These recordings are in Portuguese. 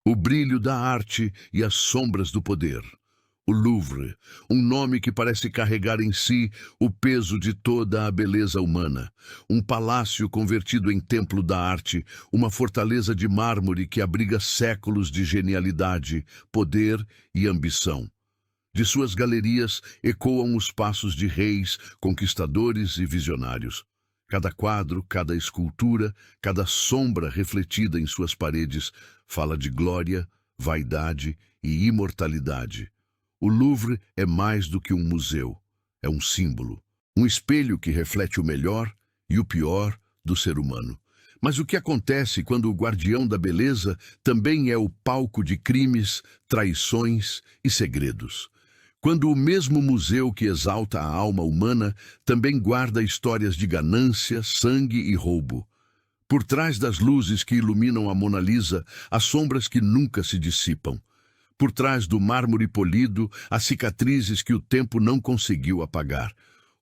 O brilho da arte e as sombras do poder. O Louvre, um nome que parece carregar em si o peso de toda a beleza humana. Um palácio convertido em templo da arte, uma fortaleza de mármore que abriga séculos de genialidade, poder e ambição. De suas galerias ecoam os passos de reis, conquistadores e visionários. Cada quadro, cada escultura, cada sombra refletida em suas paredes fala de glória, vaidade e imortalidade. O Louvre é mais do que um museu, é um símbolo, um espelho que reflete o melhor e o pior do ser humano. Mas o que acontece quando o guardião da beleza também é o palco de crimes, traições e segredos? Quando o mesmo museu que exalta a alma humana também guarda histórias de ganância, sangue e roubo. Por trás das luzes que iluminam a Mona Lisa, há sombras que nunca se dissipam. Por trás do mármore polido, há cicatrizes que o tempo não conseguiu apagar.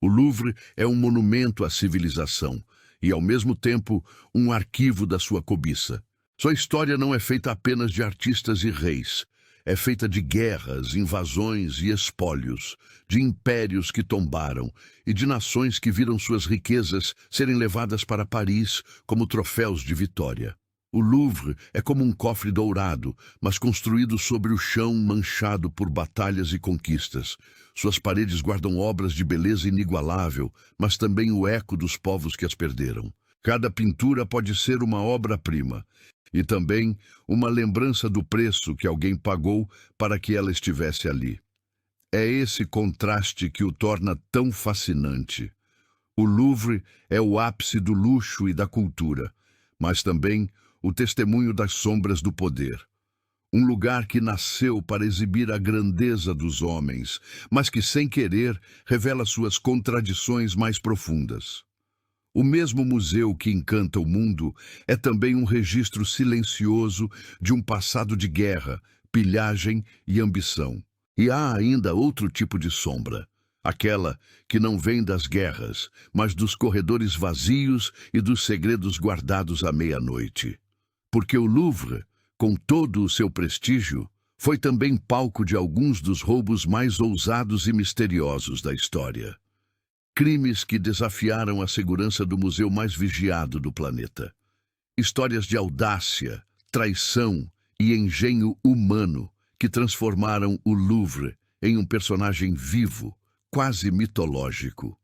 O Louvre é um monumento à civilização e, ao mesmo tempo, um arquivo da sua cobiça. Sua história não é feita apenas de artistas e reis. É feita de guerras, invasões e espólios, de impérios que tombaram e de nações que viram suas riquezas serem levadas para Paris como troféus de vitória. O Louvre é como um cofre dourado, mas construído sobre o chão manchado por batalhas e conquistas. Suas paredes guardam obras de beleza inigualável, mas também o eco dos povos que as perderam. Cada pintura pode ser uma obra-prima, e também uma lembrança do preço que alguém pagou para que ela estivesse ali. É esse contraste que o torna tão fascinante. O Louvre é o ápice do luxo e da cultura, mas também o testemunho das sombras do poder. Um lugar que nasceu para exibir a grandeza dos homens, mas que, sem querer, revela suas contradições mais profundas. O mesmo museu que encanta o mundo é também um registro silencioso de um passado de guerra, pilhagem e ambição. E há ainda outro tipo de sombra, aquela que não vem das guerras, mas dos corredores vazios e dos segredos guardados à meia-noite. Porque o Louvre, com todo o seu prestígio, foi também palco de alguns dos roubos mais ousados e misteriosos da história. Crimes que desafiaram a segurança do museu mais vigiado do planeta. Histórias de audácia, traição e engenho humano que transformaram o Louvre em um personagem vivo, quase mitológico.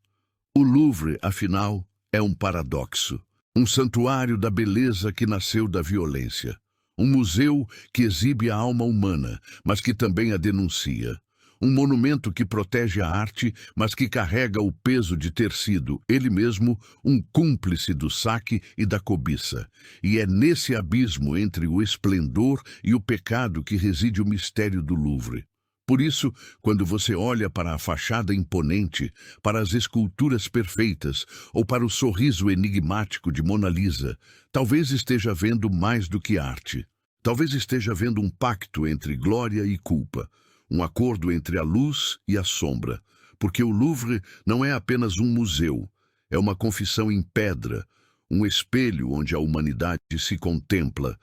O Louvre, afinal, é um paradoxo. Um santuário da beleza que nasceu da violência. Um museu que exibe a alma humana, mas que também a denuncia. Um monumento que protege a arte, mas que carrega o peso de ter sido, ele mesmo, um cúmplice do saque e da cobiça. E é nesse abismo entre o esplendor e o pecado que reside o mistério do Louvre. Por isso, quando você olha para a fachada imponente, para as esculturas perfeitas ou para o sorriso enigmático de Mona Lisa, talvez esteja vendo mais do que arte. Talvez esteja vendo um pacto entre glória e culpa. Um acordo entre a luz e a sombra, porque o Louvre não é apenas um museu, é uma confissão em pedra, um espelho onde a humanidade se contempla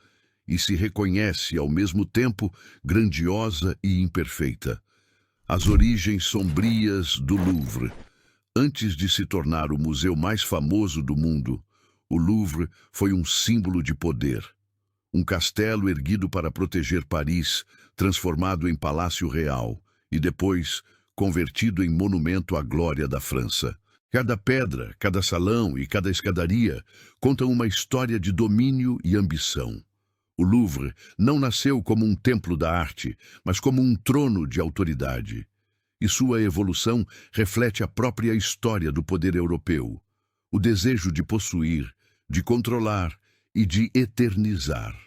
e se reconhece ao mesmo tempo grandiosa e imperfeita. As origens sombrias do Louvre. Antes de se tornar o museu mais famoso do mundo, o Louvre foi um símbolo de poder. Um castelo erguido para proteger Paris, transformado em palácio real e depois convertido em monumento à glória da França. Cada pedra, cada salão e cada escadaria contam uma história de domínio e ambição. O Louvre não nasceu como um templo da arte, mas como um trono de autoridade. E sua evolução reflete a própria história do poder europeu. O desejo de possuir, de controlar e de eternizar.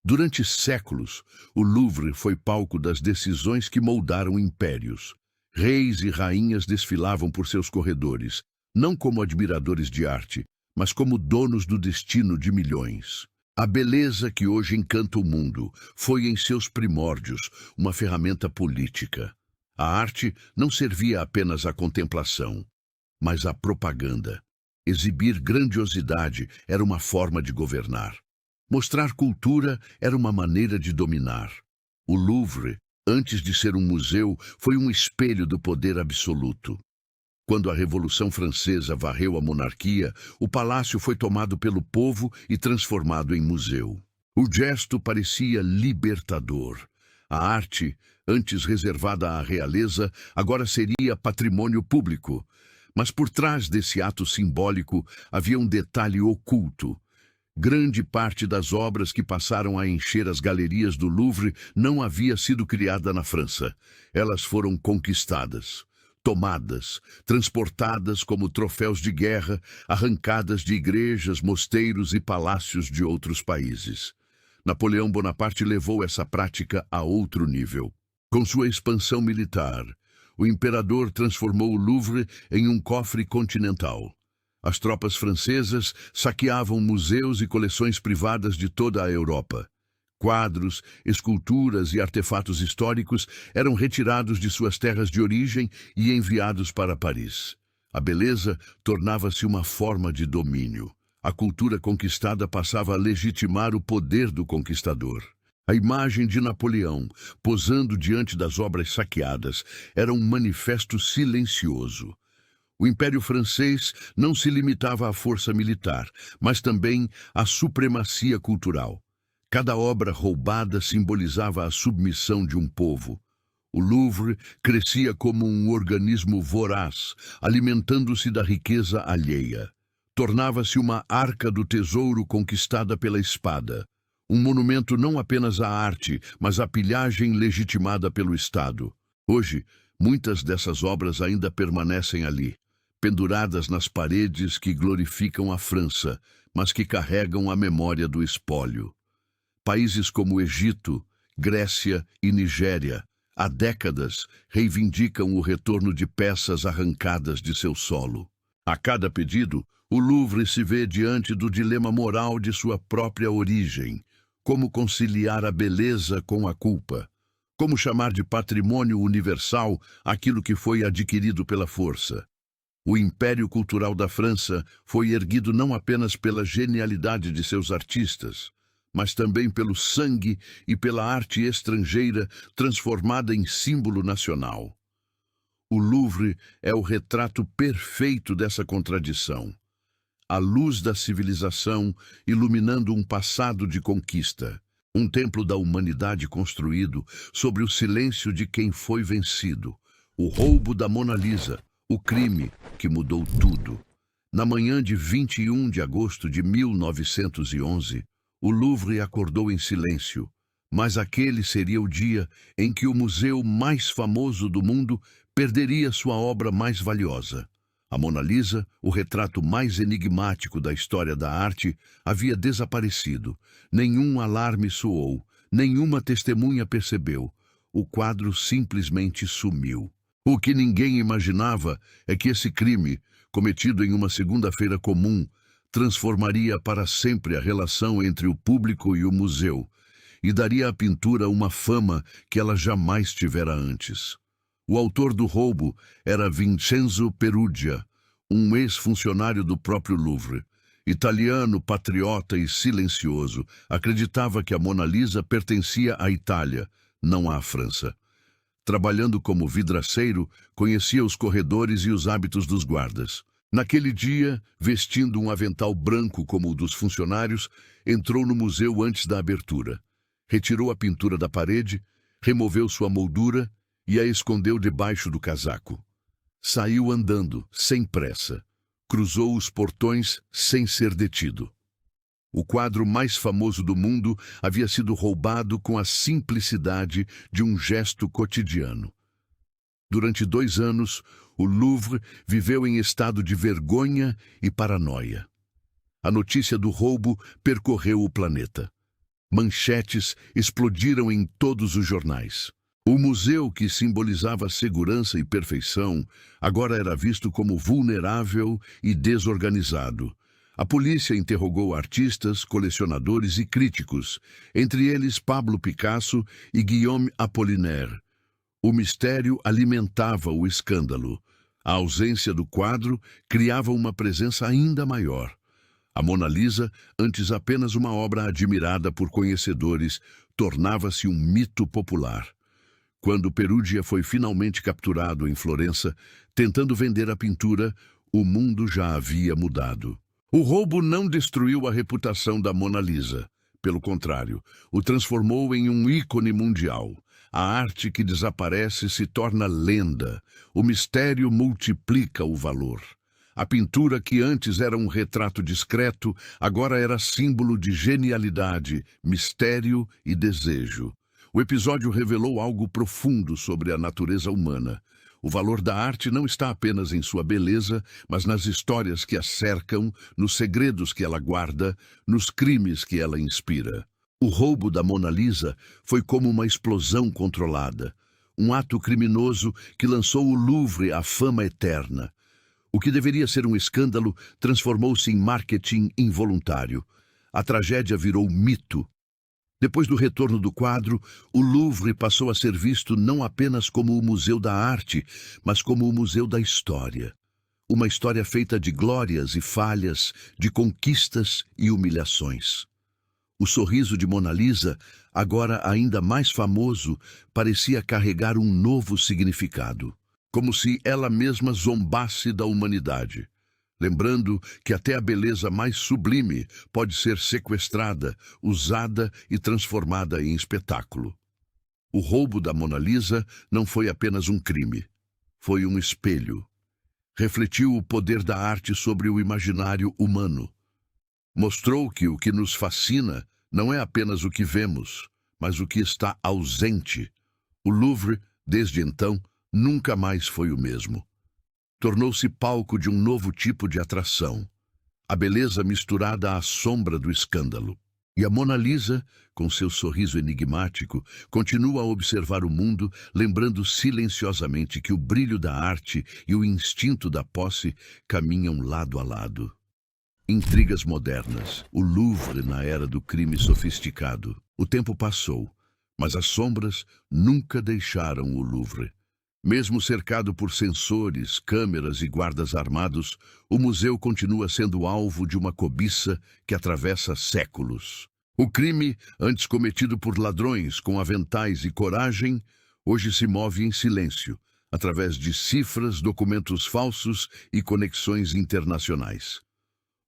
Durante séculos, o Louvre foi palco das decisões que moldaram impérios. Reis e rainhas desfilavam por seus corredores, não como admiradores de arte, mas como donos do destino de milhões. A beleza que hoje encanta o mundo foi, em seus primórdios, uma ferramenta política. A arte não servia apenas à contemplação, mas à propaganda. Exibir grandiosidade era uma forma de governar. Mostrar cultura era uma maneira de dominar. O Louvre, antes de ser um museu, foi um espelho do poder absoluto. Quando a Revolução Francesa varreu a monarquia, o palácio foi tomado pelo povo e transformado em museu. O gesto parecia libertador. A arte, antes reservada à realeza, agora seria patrimônio público. Mas por trás desse ato simbólico havia um detalhe oculto. Grande parte das obras que passaram a encher as galerias do Louvre não havia sido criada na França. Elas foram conquistadas, tomadas, transportadas como troféus de guerra, arrancadas de igrejas, mosteiros e palácios de outros países. Napoleão Bonaparte levou essa prática a outro nível. Com sua expansão militar, o imperador transformou o Louvre em um cofre continental. As tropas francesas saqueavam museus e coleções privadas de toda a Europa. Quadros, esculturas e artefatos históricos eram retirados de suas terras de origem e enviados para Paris. A beleza tornava-se uma forma de domínio. A cultura conquistada passava a legitimar o poder do conquistador. A imagem de Napoleão, posando diante das obras saqueadas, era um manifesto silencioso. O Império Francês não se limitava à força militar, mas também à supremacia cultural. Cada obra roubada simbolizava a submissão de um povo. O Louvre crescia como um organismo voraz, alimentando-se da riqueza alheia. Tornava-se uma arca do tesouro conquistada pela espada. Um monumento não apenas à arte, mas à pilhagem legitimada pelo Estado. Hoje, muitas dessas obras ainda permanecem ali, penduradas nas paredes que glorificam a França, mas que carregam a memória do espólio. Países como Egito, Grécia e Nigéria, há décadas, reivindicam o retorno de peças arrancadas de seu solo. A cada pedido, o Louvre se vê diante do dilema moral de sua própria origem. Como conciliar a beleza com a culpa? Como chamar de patrimônio universal aquilo que foi adquirido pela força? O império cultural da França foi erguido não apenas pela genialidade de seus artistas, mas também pelo sangue e pela arte estrangeira transformada em símbolo nacional. O Louvre é o retrato perfeito dessa contradição. A luz da civilização iluminando um passado de conquista, um templo da humanidade construído sobre o silêncio de quem foi vencido, o roubo da Mona Lisa, o crime que mudou tudo. Na manhã de 21 de agosto de 1911, o Louvre acordou em silêncio, mas aquele seria o dia em que o museu mais famoso do mundo perderia sua obra mais valiosa. A Mona Lisa, o retrato mais enigmático da história da arte, havia desaparecido. Nenhum alarme soou, nenhuma testemunha percebeu. O quadro simplesmente sumiu. O que ninguém imaginava é que esse crime, cometido em uma segunda-feira comum, transformaria para sempre a relação entre o público e o museu e daria à pintura uma fama que ela jamais tivera antes. O autor do roubo era Vincenzo Perugia, um ex-funcionário do próprio Louvre. Italiano, patriota e silencioso, acreditava que a Mona Lisa pertencia à Itália, não à França. Trabalhando como vidraceiro, conhecia os corredores e os hábitos dos guardas. Naquele dia, vestindo um avental branco como o dos funcionários, entrou no museu antes da abertura. Retirou a pintura da parede, removeu sua moldura e a escondeu debaixo do casaco. Saiu andando, sem pressa. Cruzou os portões sem ser detido. O quadro mais famoso do mundo havia sido roubado com a simplicidade de um gesto cotidiano. Durante 2 anos, o Louvre viveu em estado de vergonha e paranoia. A notícia do roubo percorreu o planeta. Manchetes explodiram em todos os jornais. O museu, que simbolizava segurança e perfeição, agora era visto como vulnerável e desorganizado. A polícia interrogou artistas, colecionadores e críticos, entre eles Pablo Picasso e Guillaume Apollinaire. O mistério alimentava o escândalo. A ausência do quadro criava uma presença ainda maior. A Mona Lisa, antes apenas uma obra admirada por conhecedores, tornava-se um mito popular. Quando Peruggia foi finalmente capturado em Florença, tentando vender a pintura, o mundo já havia mudado. O roubo não destruiu a reputação da Mona Lisa. Pelo contrário, o transformou em um ícone mundial. A arte que desaparece se torna lenda. O mistério multiplica o valor. A pintura que antes era um retrato discreto, agora era símbolo de genialidade, mistério e desejo. O episódio revelou algo profundo sobre a natureza humana. O valor da arte não está apenas em sua beleza, mas nas histórias que a cercam, nos segredos que ela guarda, nos crimes que ela inspira. O roubo da Mona Lisa foi como uma explosão controlada, um ato criminoso que lançou o Louvre à fama eterna. O que deveria ser um escândalo transformou-se em marketing involuntário. A tragédia virou mito. Depois do retorno do quadro, o Louvre passou a ser visto não apenas como o Museu da Arte, mas como o Museu da História. Uma história feita de glórias e falhas, de conquistas e humilhações. O sorriso de Mona Lisa, agora ainda mais famoso, parecia carregar um novo significado, como se ela mesma zombasse da humanidade. Lembrando que até a beleza mais sublime pode ser sequestrada, usada e transformada em espetáculo. O roubo da Mona Lisa não foi apenas um crime, foi um espelho. Refletiu o poder da arte sobre o imaginário humano. Mostrou que o que nos fascina não é apenas o que vemos, mas o que está ausente. O Louvre, desde então, nunca mais foi o mesmo. Tornou-se palco de um novo tipo de atração, a beleza misturada à sombra do escândalo. E a Mona Lisa, com seu sorriso enigmático, continua a observar o mundo, lembrando silenciosamente que o brilho da arte e o instinto da posse caminham lado a lado. Intrigas modernas, o Louvre na era do crime sofisticado. O tempo passou, mas as sombras nunca deixaram o Louvre. Mesmo cercado por sensores, câmeras e guardas armados, o museu continua sendo alvo de uma cobiça que atravessa séculos. O crime, antes cometido por ladrões com aventais e coragem, hoje se move em silêncio, através de cifras, documentos falsos e conexões internacionais.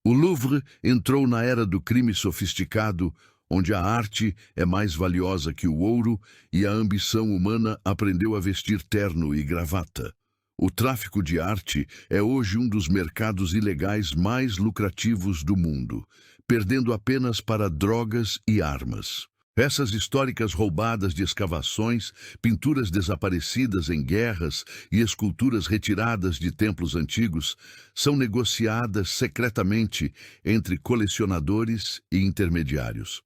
O Louvre entrou na era do crime sofisticado, onde a arte é mais valiosa que o ouro e a ambição humana aprendeu a vestir terno e gravata. O tráfico de arte é hoje um dos mercados ilegais mais lucrativos do mundo, perdendo apenas para drogas e armas. Peças históricas roubadas de escavações, pinturas desaparecidas em guerras e esculturas retiradas de templos antigos são negociadas secretamente entre colecionadores e intermediários.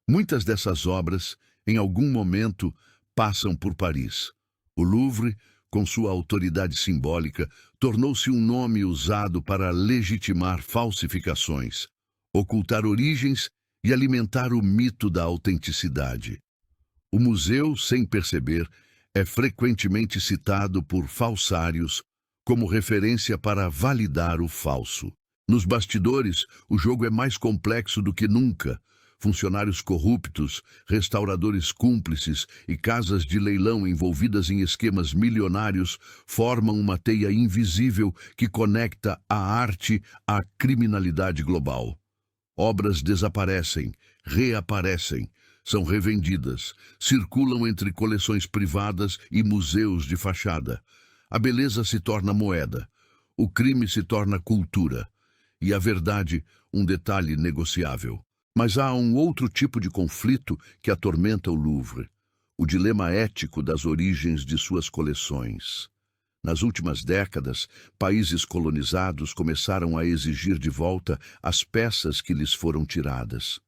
Muitas dessas obras, em algum momento, passam por Paris. O Louvre, com sua autoridade simbólica, tornou-se um nome usado para legitimar falsificações, ocultar origens e alimentar o mito da autenticidade. O museu, sem perceber, é frequentemente citado por falsários como referência para validar o falso. Nos bastidores, o jogo é mais complexo do que nunca. Funcionários corruptos, restauradores cúmplices e casas de leilão envolvidas em esquemas milionários formam uma teia invisível que conecta a arte à criminalidade global. Obras desaparecem, reaparecem, são revendidas, circulam entre coleções privadas e museus de fachada. A beleza se torna moeda, o crime se torna cultura e a verdade um detalhe negociável. Mas há um outro tipo de conflito que atormenta o Louvre, o dilema ético das origens de suas coleções. Nas últimas décadas, países colonizados começaram a exigir de volta as peças que lhes foram tiradas.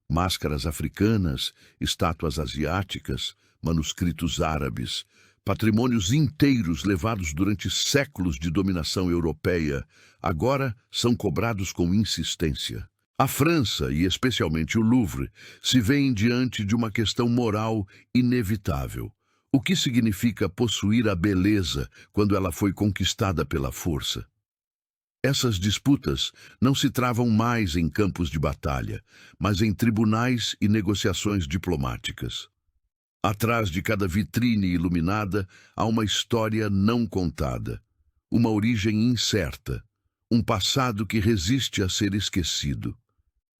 Máscaras africanas, estátuas asiáticas, manuscritos árabes, patrimônios inteiros levados durante séculos de dominação europeia, agora são cobrados com insistência. A França, e especialmente o Louvre, se veem diante de uma questão moral inevitável. O que significa possuir a beleza quando ela foi conquistada pela força? Essas disputas não se travam mais em campos de batalha, mas em tribunais e negociações diplomáticas. Atrás de cada vitrine iluminada há uma história não contada, uma origem incerta, um passado que resiste a ser esquecido.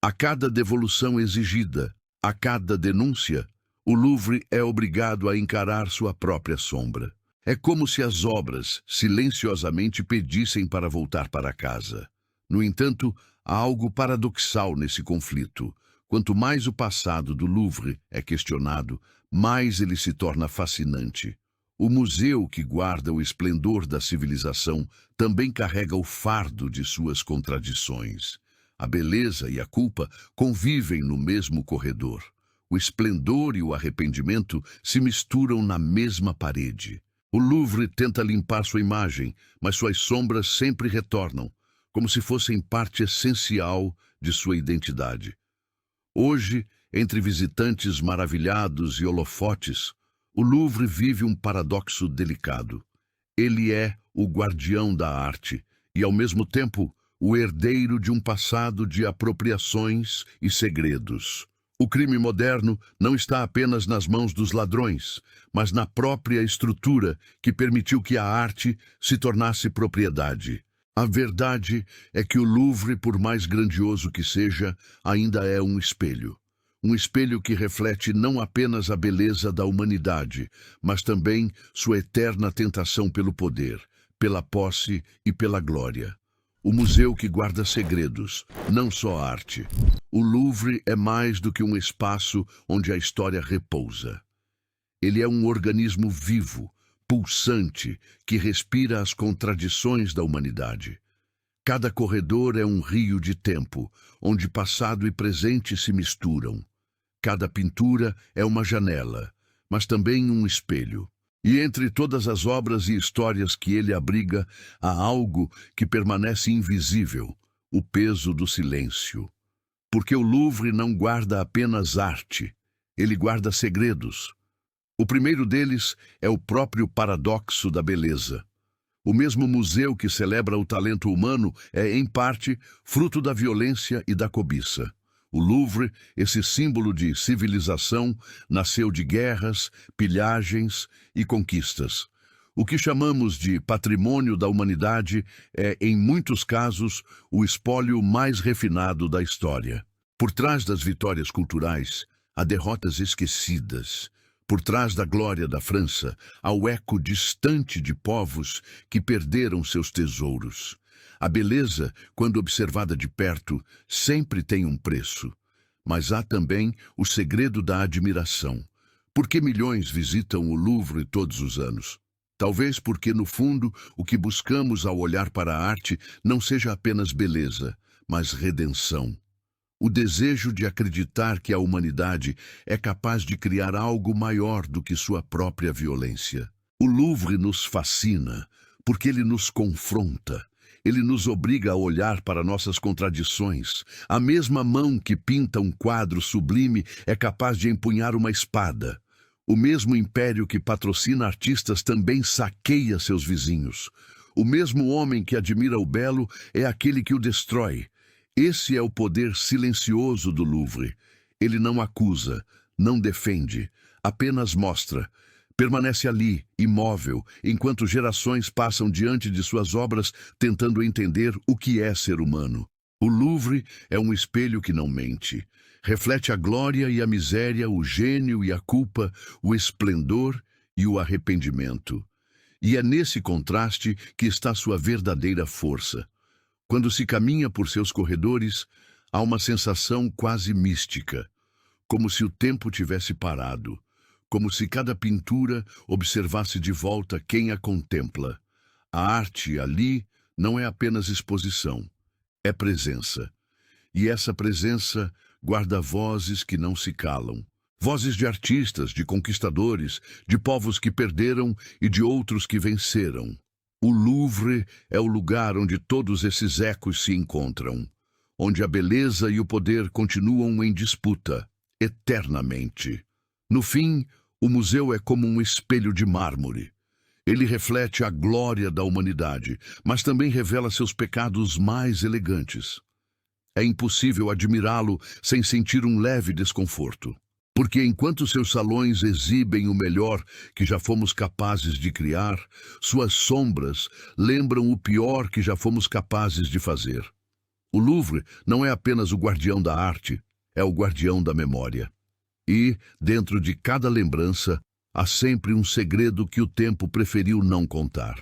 A cada devolução exigida, a cada denúncia, o Louvre é obrigado a encarar sua própria sombra. É como se as obras silenciosamente pedissem para voltar para casa. No entanto, há algo paradoxal nesse conflito. Quanto mais o passado do Louvre é questionado, mais ele se torna fascinante. O museu que guarda o esplendor da civilização também carrega o fardo de suas contradições. A beleza e a culpa convivem no mesmo corredor. O esplendor e o arrependimento se misturam na mesma parede. O Louvre tenta limpar sua imagem, mas suas sombras sempre retornam, como se fossem parte essencial de sua identidade. Hoje, entre visitantes maravilhados e holofotes, o Louvre vive um paradoxo delicado. Ele é o guardião da arte e, ao mesmo tempo, o herdeiro de um passado de apropriações e segredos. O crime moderno não está apenas nas mãos dos ladrões, mas na própria estrutura que permitiu que a arte se tornasse propriedade. A verdade é que o Louvre, por mais grandioso que seja, ainda é um espelho. Um espelho que reflete não apenas a beleza da humanidade, mas também sua eterna tentação pelo poder, pela posse e pela glória. O museu que guarda segredos, não só arte. O Louvre é mais do que um espaço onde a história repousa. Ele é um organismo vivo, pulsante, que respira as contradições da humanidade. Cada corredor é um rio de tempo, onde passado e presente se misturam. Cada pintura é uma janela, mas também um espelho. E entre todas as obras e histórias que ele abriga, há algo que permanece invisível, o peso do silêncio. Porque o Louvre não guarda apenas arte, ele guarda segredos. O primeiro deles é o próprio paradoxo da beleza. O mesmo museu que celebra o talento humano é, em parte, fruto da violência e da cobiça. O Louvre, esse símbolo de civilização, nasceu de guerras, pilhagens e conquistas. O que chamamos de patrimônio da humanidade é, em muitos casos, o espólio mais refinado da história. Por trás das vitórias culturais, há derrotas esquecidas. Por trás da glória da França, há o eco distante de povos que perderam seus tesouros. A beleza, quando observada de perto, sempre tem um preço. Mas há também o segredo da admiração. Por que milhões visitam o Louvre todos os anos? Talvez porque, no fundo, o que buscamos ao olhar para a arte não seja apenas beleza, mas redenção. O desejo de acreditar que a humanidade é capaz de criar algo maior do que sua própria violência. O Louvre nos fascina, porque ele nos confronta. Ele nos obriga a olhar para nossas contradições. A mesma mão que pinta um quadro sublime é capaz de empunhar uma espada. O mesmo império que patrocina artistas também saqueia seus vizinhos. O mesmo homem que admira o belo é aquele que o destrói. Esse é o poder silencioso do Louvre. Ele não acusa, não defende, apenas mostra. Permanece ali, imóvel, enquanto gerações passam diante de suas obras tentando entender o que é ser humano. O Louvre é um espelho que não mente. Reflete a glória e a miséria, o gênio e a culpa, o esplendor e o arrependimento. E é nesse contraste que está sua verdadeira força. Quando se caminha por seus corredores, há uma sensação quase mística, como se o tempo tivesse parado. Como se cada pintura observasse de volta quem a contempla. A arte ali não é apenas exposição, é presença. E essa presença guarda vozes que não se calam. Vozes de artistas, de conquistadores, de povos que perderam e de outros que venceram. O Louvre é o lugar onde todos esses ecos se encontram, onde a beleza e o poder continuam em disputa, eternamente. No fim, o museu é como um espelho de mármore. Ele reflete a glória da humanidade, mas também revela seus pecados mais elegantes. É impossível admirá-lo sem sentir um leve desconforto. Porque enquanto seus salões exibem o melhor que já fomos capazes de criar, suas sombras lembram o pior que já fomos capazes de fazer. O Louvre não é apenas o guardião da arte, é o guardião da memória. E, dentro de cada lembrança, há sempre um segredo que o tempo preferiu não contar.